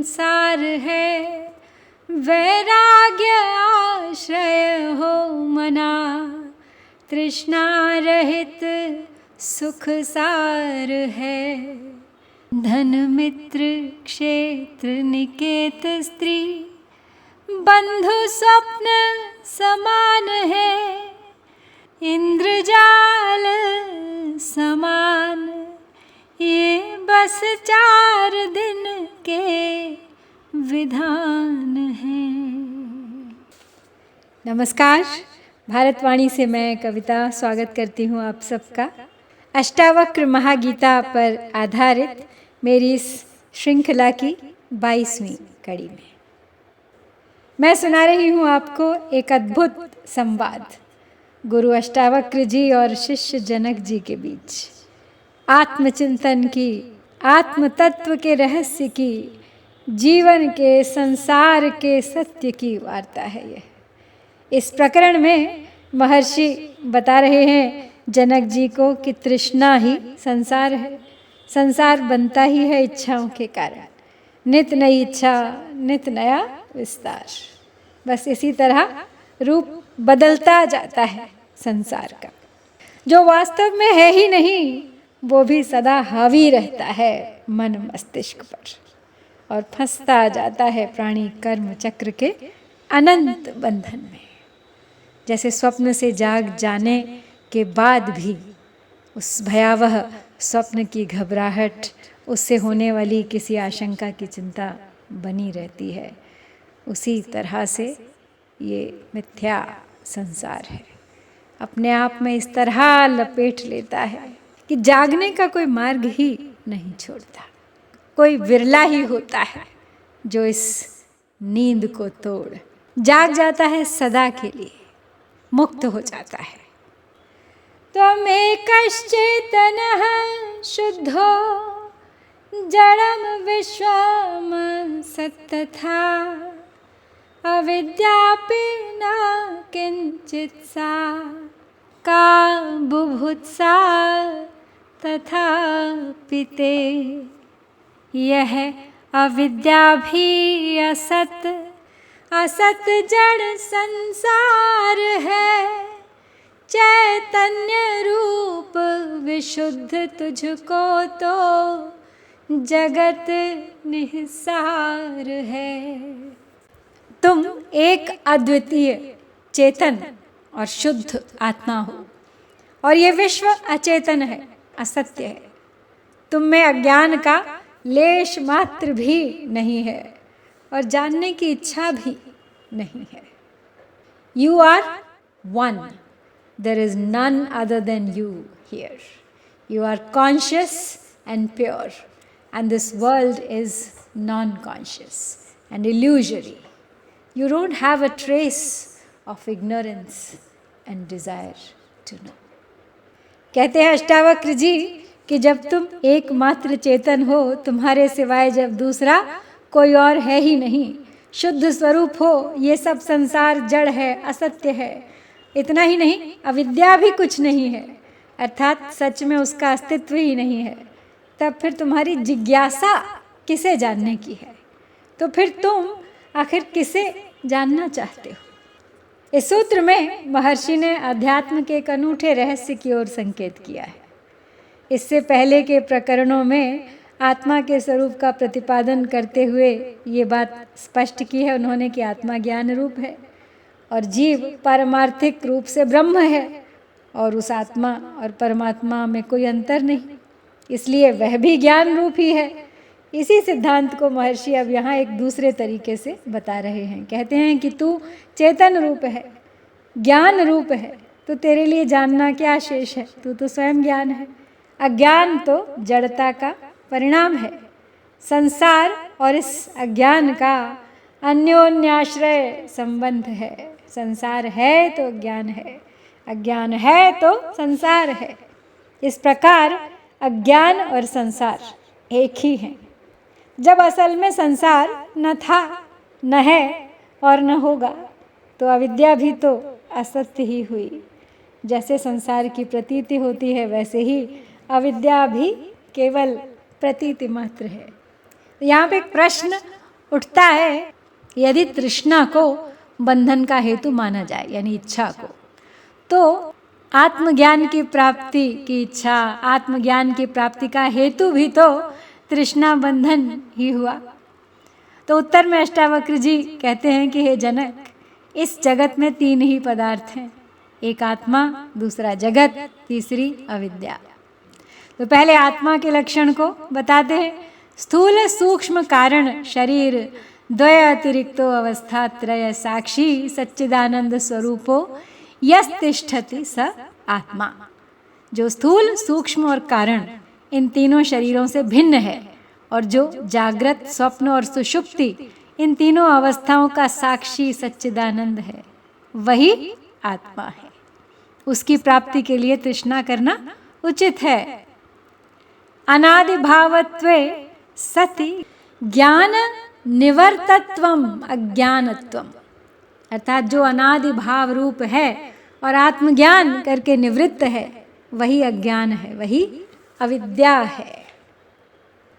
संसार है, वैराग्य आश्रय हो मना, तृष्णा रहित सुख सार है। धन मित्र क्षेत्र निकेत स्त्री, बंधु स्वप्न समान है, इंद्रजाल समान ये बस 4 दिन के विधान हैं। नमस्कार, भारतवाणी से मैं कविता स्वागत करती हूँ आप सबका। अष्टावक्र महागीता पर आधारित मेरी इस श्रृंखला की 22वीं कड़ी में मैं सुना रही हूँ आपको एक अद्भुत संवाद गुरु अष्टावक्र जी और शिष्य जनक जी के बीच। आत्मचिंतन की, आत्म तत्व के रहस्य की, जीवन के, संसार के सत्य की वार्ता है यह। इस प्रकरण में महर्षि बता रहे हैं जनक जी को कि तृष्णा ही संसार है। संसार बनता ही है इच्छाओं के कारण। नित नई इच्छा, नित नया विस्तार। बस इसी तरह रूप बदलता जाता है संसार का। जो वास्तव में है ही नहीं वो भी सदा हावी रहता है मन मस्तिष्क पर और फंसता जाता है प्राणी कर्म चक्र के अनंत बंधन में। जैसे स्वप्न से जाग जाने के बाद भी उस भयावह स्वप्न की घबराहट, उससे होने वाली किसी आशंका की चिंता बनी रहती है, उसी तरह से ये मिथ्या संसार है। अपने आप में इस तरह लपेट लेता है कि जागने का कोई मार्ग ही नहीं छोड़ता। कोई विरला ही होता है जो इस नींद को तोड़ जाग जाता है, सदा के लिए मुक्त हो जाता है। त्वमेकश्चेतनः शुद्धो जडं विश्वं सत्तथा, अविद्यापि न किंचित् सा का बुभुत्सा तथापि ते। यह अविद्या भी असत, असत जड़ संसार है, चैतन्य रूप विशुद्ध तुझको तो जगत निस्सार है। तुम एक अद्वितीय चेतन और शुद्ध आत्मा हो और ये विश्व अचेतन है, असत्य है। तुम में अज्ञान का लेश मात्र भी नहीं है और जानने की इच्छा भी नहीं है। You are one. There is none other than you here. You are conscious and pure, and this world is non-conscious and illusory. You don't have a trace of ignorance and desire to know. कहते हैं अष्टावक्र जी कि जब तुम एकमात्र चेतन हो, तुम्हारे सिवाय जब दूसरा कोई और है ही नहीं, शुद्ध स्वरूप हो, ये सब संसार जड़ है, असत्य है। इतना ही नहीं, अविद्या भी कुछ नहीं है, अर्थात सच में उसका अस्तित्व ही नहीं है। तब फिर तुम्हारी जिज्ञासा किसे जानने की है? तो फिर तुम आखिर किसे जानना चाहते हो? इस सूत्र में महर्षि ने अध्यात्म के एक अनूठे रहस्य की ओर संकेत किया है। इससे पहले के प्रकरणों में आत्मा के स्वरूप का प्रतिपादन करते हुए ये बात स्पष्ट की है उन्होंने कि आत्मा ज्ञान रूप है और जीव पारमार्थिक रूप से ब्रह्म है और उस आत्मा और परमात्मा में कोई अंतर नहीं, इसलिए वह भी ज्ञान रूप ही है। इसी सिद्धांत को महर्षि अब यहाँ एक दूसरे तरीके से बता रहे हैं। कहते हैं कि तू चेतन रूप है, ज्ञान रूप है, तो तेरे लिए जानना क्या शेष है? तू तो स्वयं ज्ञान है। अज्ञान तो जड़ता का परिणाम है। संसार और इस अज्ञान का अन्योन्याश्रय संबंध है। संसार है तो अज्ञान है, अज्ञान है तो संसार है। इस प्रकार अज्ञान और संसार एक ही हैं। जब असल में संसार न था, न है और न होगा, तो अविद्या भी तो असत्य ही हुई। जैसे संसार की प्रतीति होती है, वैसे ही अविद्या भी केवल प्रतीति मात्र है। यहाँ पे एक प्रश्न उठता है यदि तृष्णा को बंधन का हेतु माना जाए, यानी इच्छा को। तो आत्मज्ञान की प्राप्ति की इच्छा, आत्मज्ञान की प्राप्ति का हेतु भी तो तृष्णा बंधन ही हुआ। तो उत्तर में अष्टावक्र जी कहते हैं कि हे जनक, इस जगत में 3 ही पदार्थ हैं, एक आत्मा, दूसरा जगत, तीसरी अविद्या। तो पहले आत्मा के लक्षण को बताते हैं। स्थूल सूक्ष्म कारण शरीर द्वय अतिरिक्तो अवस्था त्रय साक्षी सच्चिदानंद स्वरूपो यस्तिष्ठति स आत्मा। जो स्थूल सूक्ष्म और कारण इन तीनों शरीरों से भिन्न है और जो जागृत स्वप्न और सुषुप्ति इन तीनों अवस्थाओं का साक्षी सच्चिदानंद है, वही आत्मा है। उसकी प्राप्ति के लिए तृष्णा करना उचित है। अनादि भावत्वे सति ज्ञान निवर्तत्वम अज्ञानत्वम, अर्थात जो अनादि भाव रूप है और आत्मज्ञान करके निवृत्त है, वही अज्ञान है, वही अविद्या है।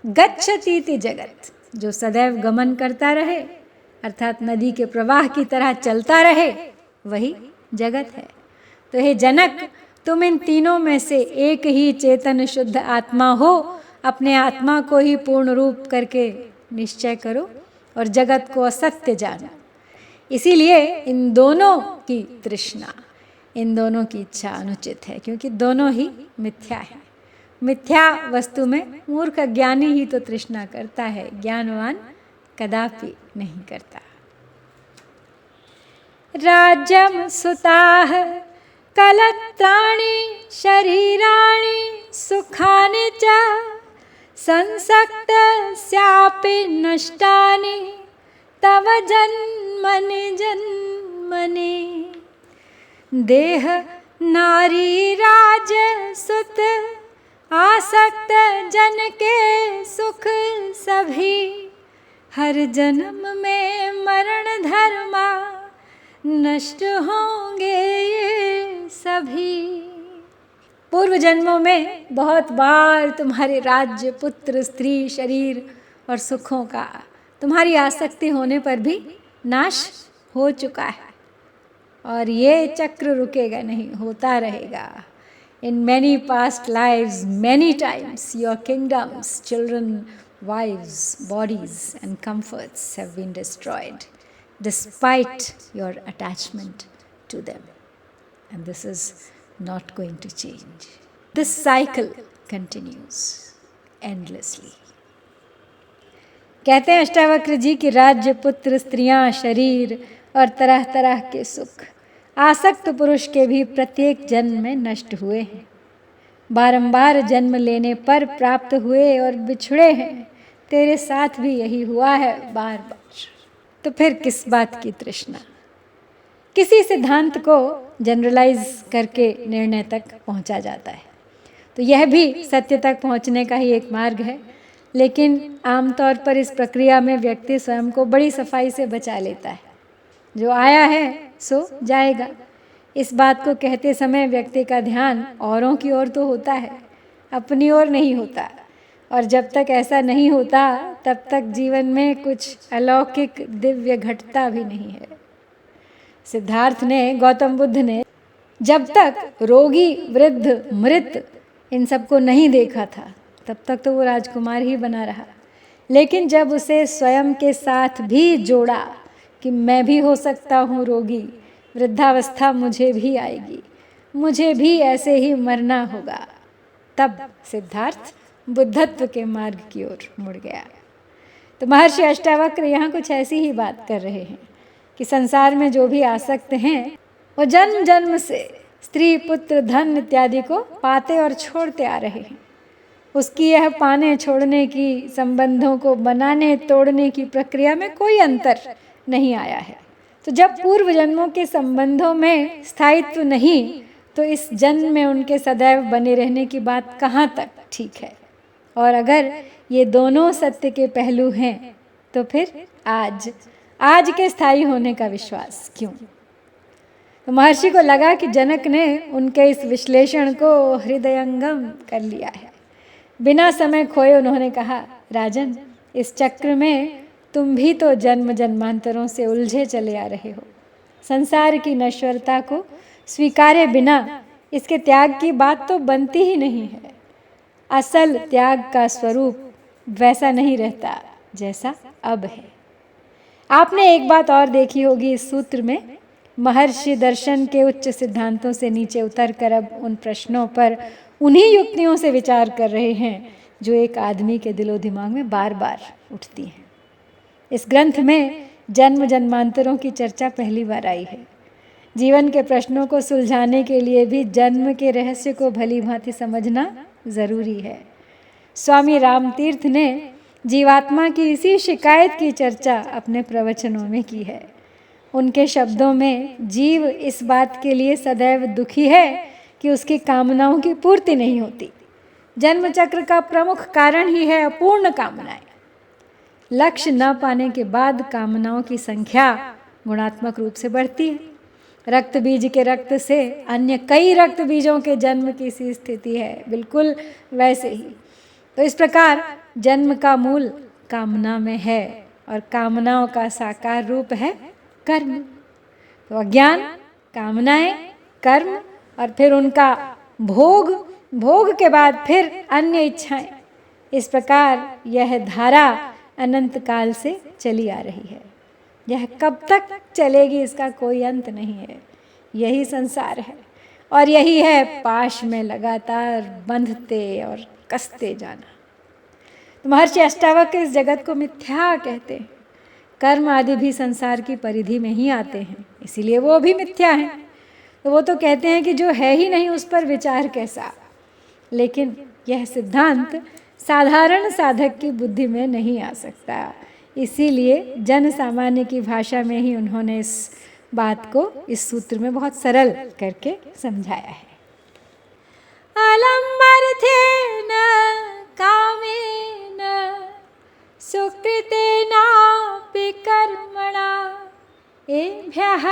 गच्छतीति जगत, जो सदैव गमन करता रहे अर्थात नदी के प्रवाह की तरह चलता रहे, वही जगत है। तो हे जनक, तुम इन तीनों में से एक ही चेतन शुद्ध आत्मा हो, अपने आत्मा को ही पूर्ण रूप करके निश्चय करो और जगत को असत्य जानो। इसीलिए इन दोनों की तृष्णा, इन दोनों की इच्छा अनुचित है, क्योंकि दोनों ही मिथ्या है। मिथ्या वस्तु में मूर्ख ज्ञानी ही तो तृष्णा करता है, ज्ञानवान कदापि नहीं करता। राज्यम सुताः कलत्राणि शरीराणि सुखानि च संसक्तस्यापि नष्टानि तव जन्मनि जन्मनि। देह नारी राज सुत आसक्त जन के सुख सभी, हर जन्म में मरण धर्मा नष्ट होंगे ये सभी। पूर्व जन्मों में बहुत बार तुम्हारे राज्य, पुत्र, स्त्री, शरीर और सुखों का तुम्हारी आसक्ति होने पर भी नाश हो चुका है, और ये चक्र रुकेगा नहीं, होता रहेगा। In many past lives, many times, your kingdoms, children, wives, bodies, and comforts have been destroyed, despite your attachment to them. And this is not going to change. This cycle continues endlessly. कहते हैं अष्टावक्र जी कि राज्य, पुत्र, स्त्रियां, शरीर और तरह तरह के सुख आसक्त पुरुष के भी प्रत्येक जन्म में नष्ट हुए हैं, बारंबार जन्म लेने पर प्राप्त हुए और बिछड़े हैं। तेरे साथ भी यही हुआ है बार बार। तो फिर किस बात की तृष्णा? किसी सिद्धांत को जनरलाइज करके निर्णय तक पहुंचा जाता है, तो यह भी सत्य तक पहुंचने का ही एक मार्ग है, लेकिन आमतौर पर इस प्रक्रिया में व्यक्ति स्वयं को बड़ी सफाई से बचा लेता है। जो आया है सो जाएगा। इस बात को कहते समय व्यक्ति का ध्यान औरों की ओर तो होता है, अपनी ओर नहीं होता, और जब तक ऐसा नहीं होता तब तक जीवन में कुछ अलौकिक दिव्य घटता भी नहीं है। सिद्धार्थ ने, गौतम बुद्ध ने जब तक रोगी, वृद्ध, मृत इन सबको नहीं देखा था, तब तक तो वो राजकुमार ही बना रहा। लेकिन जब उसे स्वयं के साथ भी जोड़ा कि मैं भी हो सकता हूँ रोगी, वृद्धावस्था मुझे भी आएगी, मुझे भी ऐसे ही मरना होगा, तब सिद्धार्थ बुद्धत्व के मार्ग की ओर मुड़ गया। तो महर्षि अष्टावक्र यहाँ कुछ ऐसी ही बात कर रहे हैं कि संसार में जो भी आसक्त हैं वो जन्म जन्म से स्त्री, पुत्र, धन इत्यादि को पाते और छोड़ते आ रहे हैं। उसकी यह पाने छोड़ने की, संबंधों को बनाने तोड़ने की प्रक्रिया में कोई अंतर नहीं आया है। तो जब पूर्व जन्मों के संबंधों में स्थायित्व नहीं, तो इस जन्म में उनके सदैव बने रहने की बात कहाँ तक ठीक है? और अगर ये दोनों सत्य के पहलू हैं, तो फिर आज के स्थायी होने का विश्वास क्यों? तो महर्षि को लगा कि जनक ने उनके इस विश्लेषण को हृदयंगम कर लिया है। बिना समय खोए उन्होंने कहा, राजन, इस चक्र में तुम भी तो जन्म जन्मांतरों से उलझे चले आ रहे हो। संसार की नश्वरता को स्वीकारे बिना इसके त्याग की बात तो बनती ही नहीं है। असल त्याग का स्वरूप वैसा नहीं रहता जैसा अब है। आपने एक बात और देखी होगी इस सूत्र में, महर्षि दर्शन के उच्च सिद्धांतों से नीचे उतरकर अब उन प्रश्नों पर उन्हीं युक्तियों से विचार कर रहे हैं जो एक आदमी के दिलो दिमाग में बार बार उठती हैं। इस ग्रंथ में जन्म जन्मांतरों की चर्चा पहली बार आई है। जीवन के प्रश्नों को सुलझाने के लिए भी जन्म के रहस्य को भली भांति समझना जरूरी है। स्वामी रामतीर्थ ने जीवात्मा की इसी शिकायत की चर्चा अपने प्रवचनों में की है। उनके शब्दों में जीव इस बात के लिए सदैव दुखी है कि उसकी कामनाओं की पूर्ति नहीं होती। जन्म चक्र का प्रमुख कारण ही है अपूर्ण कामनाएं। लक्ष्य न पाने के बाद कामनाओं की संख्या गुणात्मक रूप से बढ़ती है। रक्त बीज के रक्त से अन्य कई रक्त बीजों के जन्म की सी स्थिति है, बिल्कुल वैसे ही। तो इस प्रकार जन्म का मूल कामना में है और कामनाओं का साकार रूप है कर्म। तो अज्ञान, कामनाएं, कर्म और फिर उनका भोग, भोग के बाद फिर अन्य इच्छाएं। इस प्रकार यह धारा अनंत काल से चली आ रही है। यह कब तक चलेगी इसका कोई अंत नहीं है। यही संसार है और यही है पाश में लगातार बंधते और कसते जाना। तो महर्षि अष्टावक्र इस जगत को मिथ्या कहते हैं। कर्म आदि भी संसार की परिधि में ही आते हैं, इसीलिए वो भी मिथ्या हैं। तो वो तो कहते हैं कि जो है ही नहीं उस पर विचार कैसा। लेकिन यह सिद्धांत साधारण साधक की बुद्धि में नहीं आ सकता, इसीलिए जन सामान्य की भाषा में ही उन्होंने इस बात को इस सूत्र में बहुत सरल करके समझाया है। अलम्बर्थेन कामेन सुकृतेनापि कर्मणा एभ्यः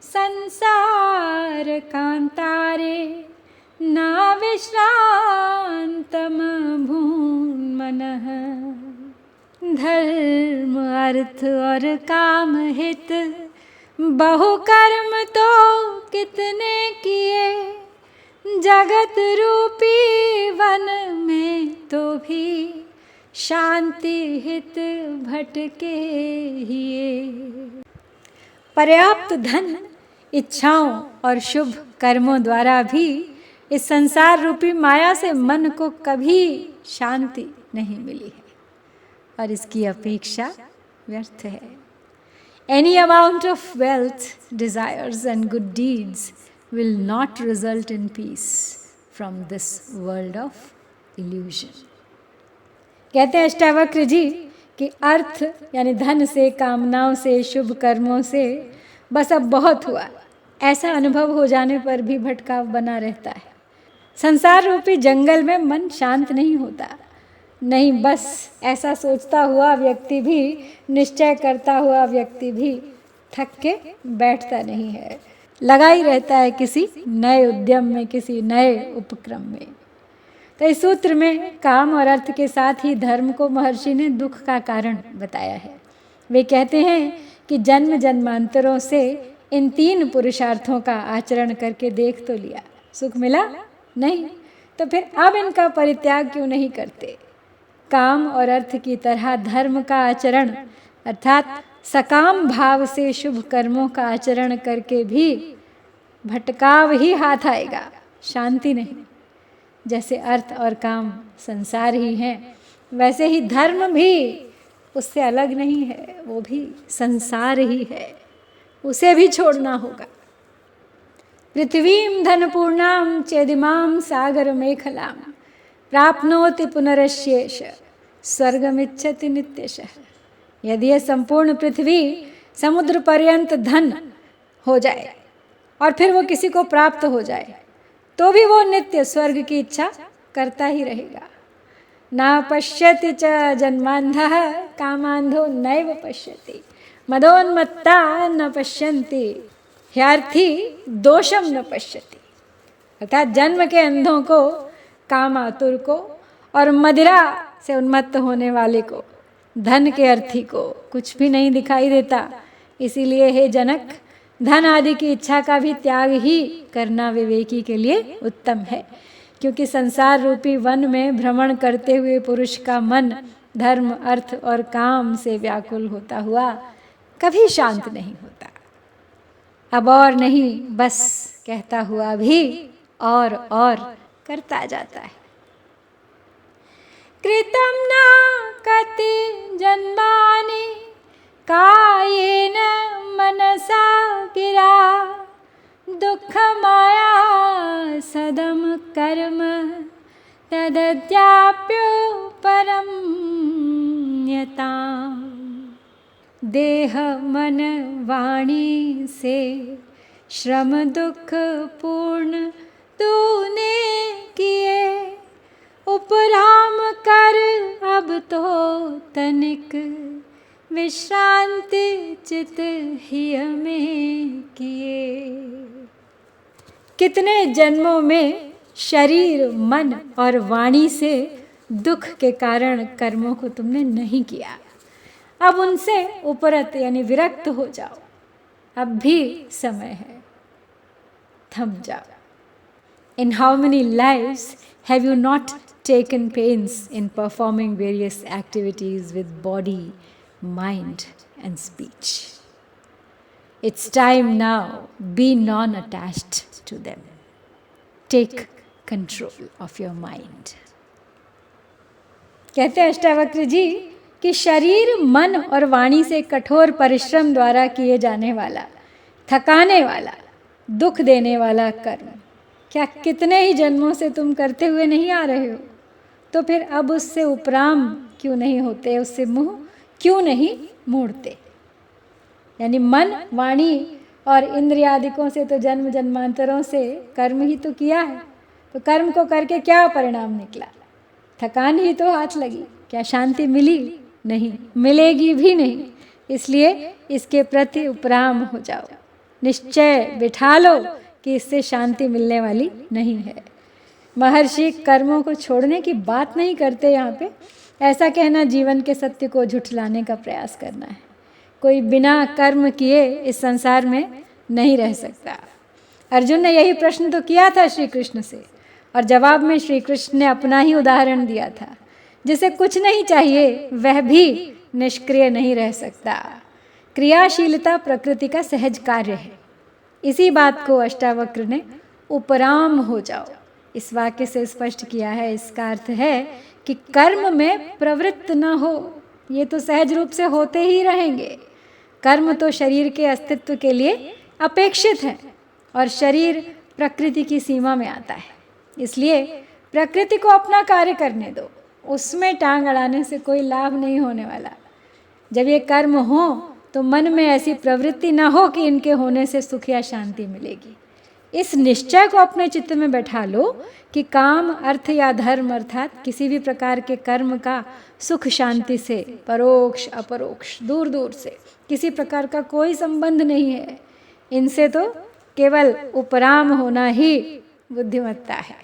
संसार कांतारे न विश्रांतम भून्मनः। धर्म अर्थ और काम हित बहु कर्म तो कितने किए, जगत रूपी वन में तो भी शांति हित भटके हिए। पर्याप्त धन, इच्छाओं और शुभ कर्मों द्वारा भी इस संसार रूपी माया से मन को कभी शांति नहीं मिली है और इसकी अपेक्षा व्यर्थ है। Any amount of wealth, desires and good deeds will not result in peace from this world of illusion. कहते हैं अष्टावक्र जी कि अर्थ यानी धन से, कामनाओं से, शुभ कर्मों से बस अब बहुत हुआ, ऐसा अनुभव हो जाने पर भी भटकाव बना रहता है। संसार रूपी जंगल में मन शांत नहीं होता। नहीं, बस ऐसा सोचता हुआ व्यक्ति भी, निश्चय करता हुआ व्यक्ति भी थक के बैठता नहीं है, लगा ही रहता है किसी नए उद्यम में, किसी नए उपक्रम में। तो इस सूत्र में काम और अर्थ के साथ ही धर्म को महर्षि ने दुख का कारण बताया है। वे कहते हैं कि जन्म जन्मांतरों से इन 3 पुरुषार्थों का आचरण करके देख तो लिया, सुख मिला नहीं, तो फिर अब इनका परित्याग क्यों नहीं करते। काम और अर्थ की तरह धर्म का आचरण अर्थात सकाम भाव से शुभ कर्मों का आचरण करके भी भटकाव ही हाथ आएगा, शांति नहीं। जैसे अर्थ और काम संसार ही हैं, वैसे ही धर्म भी उससे अलग नहीं है, वो भी संसार ही है, उसे भी छोड़ना होगा। पृथ्वीं धनपूर्णां चेदिमां सागर मेखलां प्राप्नोति पुनरश्येष स्वर्गमिच्छति नित्यशः। यदि यह संपूर्ण पृथ्वी समुद्र पर्यंत धन हो जाए और फिर वो किसी को प्राप्त हो जाए तो भी वो नित्य स्वर्ग की इच्छा करता ही रहेगा। न पश्यति च जन्मान्धः कामान्धो नैव पश्यति, मदोन्मत्ता न पश्यन्ति ह्यार्थी दोषम न पश्यति। अर्थात जन्म के अंधों को, काम आतुर को और मदिरा से उन्मत्त होने वाले को धन के अर्थी को कुछ भी नहीं दिखाई देता। इसीलिए हे जनक, धन आदि की इच्छा का भी त्याग ही करना विवेकी के लिए उत्तम है, क्योंकि संसार रूपी वन में भ्रमण करते हुए पुरुष का मन धर्म, अर्थ और काम से व्याकुल होता हुआ कभी शांत नहीं होता। अब और नहीं बस कहता हुआ भी और करता जाता है। कृतं न कति जन्मानि कायेन मनसा गिरा, दुःख माया सदम कर्म तदद्याप्यो परम्यताम्। देह मन वाणी से श्रम दुख पूर्ण तूने किए, उपराम कर अब तो तनिक विश्रांति चित ही में किए। कितने जन्मों में शरीर मन और वाणी से दुख के कारण कर्मों को तुमने नहीं किया, अब उनसे उपरत यानी विरक्त हो जाओ, अब भी समय है, थम जाओ। In how many lives have you not taken pains in performing various activities with body, mind and speech? It's time now, be non-attached to them. Take control of your mind. कहते हैं अष्टावक्र जी कि शरीर मन और वाणी से कठोर परिश्रम द्वारा किए जाने वाला, थकाने वाला, दुख देने वाला कर्म क्या कितने ही जन्मों से तुम करते हुए नहीं आ रहे हो? तो फिर अब उससे उपराम क्यों नहीं होते, उससे मुंह क्यों नहीं मोड़ते? यानी मन वाणी और इंद्रियादिकों से तो जन्म जन्मांतरों से कर्म ही तो किया है, तो कर्म को करके क्या परिणाम निकला? थकान ही तो हाथ लगी, क्या शांति मिली? नहीं, मिलेगी भी नहीं। इसलिए इसके प्रति उपराम हो जाओ, निश्चय बिठा लो कि इससे शांति मिलने वाली नहीं है। महर्षि कर्मों को छोड़ने की बात नहीं करते यहाँ पे। ऐसा कहना जीवन के सत्य को झुठलाने का प्रयास करना है। कोई बिना कर्म किए इस संसार में नहीं रह सकता। अर्जुन ने यही प्रश्न तो किया था श्री कृष्ण से, और जवाब में श्री कृष्ण ने अपना ही उदाहरण दिया था। जिसे कुछ नहीं चाहिए वह भी निष्क्रिय नहीं रह सकता। क्रियाशीलता प्रकृति का सहज कार्य है। इसी बात को अष्टावक्र ने उपराम हो जाओ इस वाक्य से स्पष्ट किया है। इसका अर्थ है कि कर्म में प्रवृत्त न हो, ये तो सहज रूप से होते ही रहेंगे। कर्म तो शरीर के अस्तित्व के लिए अपेक्षित है और शरीर प्रकृति की सीमा में आता है। इसलिए प्रकृति को अपना कार्य करने दो, उसमें टांग अड़ाने से कोई लाभ नहीं होने वाला। जब ये कर्म हो तो मन में ऐसी प्रवृत्ति ना हो कि इनके होने से सुख या शांति मिलेगी। इस निश्चय को अपने चित्त में बैठा लो कि काम अर्थ या धर्म अर्थात किसी भी प्रकार के कर्म का सुख शांति से परोक्ष अपरोक्ष दूर दूर से किसी प्रकार का कोई संबंध नहीं है। इनसे तो केवल उपराम होना ही बुद्धिमत्ता है।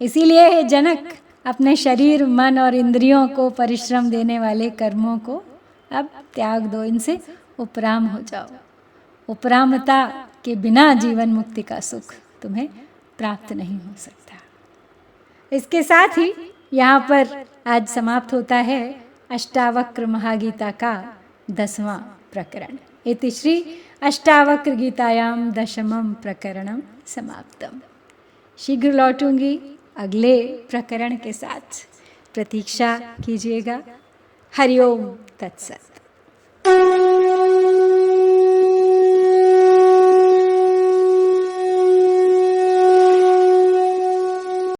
इसीलिए हे जनक, अपने शरीर मन और इंद्रियों को परिश्रम देने वाले कर्मों को अब त्याग दो, इनसे उपराम हो जाओ। उपरामता के बिना जीवन मुक्ति का सुख तुम्हें प्राप्त नहीं हो सकता। इसके साथ ही यहाँ पर आज समाप्त होता है अष्टावक्र महागीता का 10वां प्रकरण। इति श्री अष्टावक्र गीतायां 10मं प्रकरणं समाप्तम। शीघ्र लौटूंगी अगले प्रकरण के साथ, प्रतीक्षा कीजिएगा। हरिओम तत्सत।